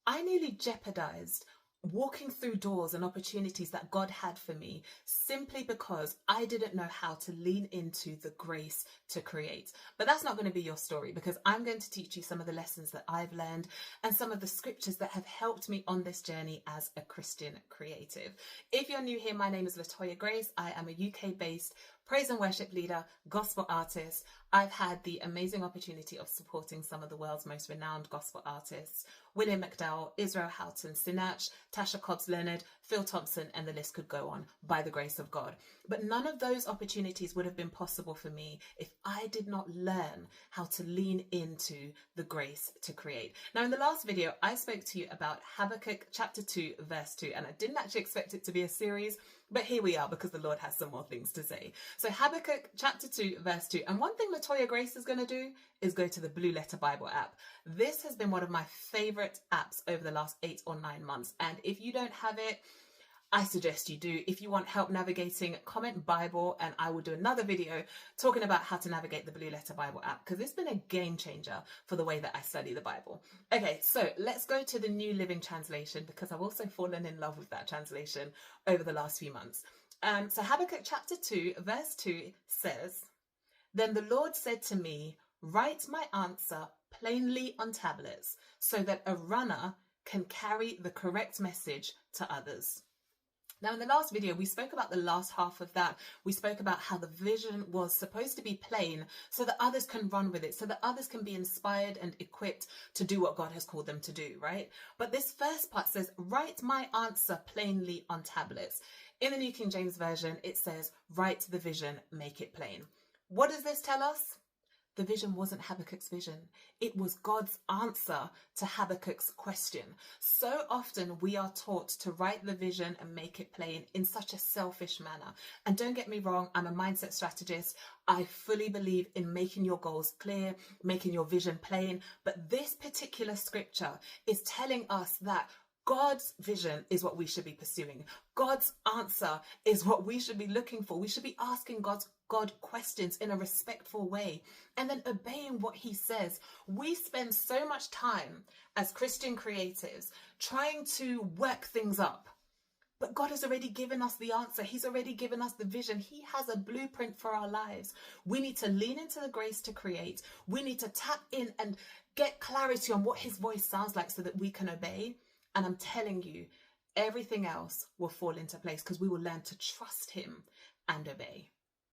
I nearly jeopardized walking through doors and opportunities that God had for me simply because I didn't know how to lean into the grace to create. But that's not going to be your story, because I'm going to teach you some of the lessons that I've learned and some of the scriptures that have helped me on this journey as a Christian creative. If you're new here, my name is Latoya Grace. I am a UK-based praise and worship leader, gospel artist. I've had the amazing opportunity of supporting some of the world's most renowned gospel artists: William McDowell, Israel Houghton, Sinach, Tasha Cobbs Leonard, Phil Thompson, and the list could go on, by the grace of God. But none of those opportunities would have been possible for me if I did not learn how to lean into the grace to create. Now, in the last video, I spoke to you about Habakkuk chapter 2, verse 2, and I didn't actually expect it to be a series, but here we are because the Lord has some more things to say. So Habakkuk chapter 2, verse 2. And one thing Latoya Grace is going to do is go to the Blue Letter Bible app. This has been one of my favorite apps over the last 8 or 9 months. And if you don't have it, I suggest you do. If you want help navigating, comment Bible and I will do another video talking about how to navigate the Blue Letter Bible app, because it's been a game changer for the way that I study the Bible. Okay, so let's go to the New Living Translation, because I've also fallen in love with that translation over the last few months. So Habakkuk chapter 2, verse 2 says, "Then the Lord said to me, write my answer plainly on tablets so that a runner can carry the correct message to others." Now, in the last video, we spoke about the last half of that. We spoke about how the vision was supposed to be plain so that others can run with it, so that others can be inspired and equipped to do what God has called them to do, right? But this first part says, write my answer plainly on tablets. In the New King James Version, it says, write the vision, make it plain. What does this tell us? The vision wasn't Habakkuk's vision. It was God's answer to Habakkuk's question. So often we are taught to write the vision and make it plain in such a selfish manner. And don't get me wrong, I'm a mindset strategist. I fully believe in making your goals clear, making your vision plain. But this particular scripture is telling us that God's vision is what we should be pursuing. God's answer is what we should be looking for. We should be asking God questions in a respectful way and then obeying what he says. We spend so much time as Christian creatives trying to work things up. But God has already given us the answer. He's already given us the vision. He has a blueprint for our lives. We need to lean into the grace to create. We need to tap in and get clarity on what his voice sounds like so that we can obey. And I'm telling you, everything else will fall into place because we will learn to trust him and obey.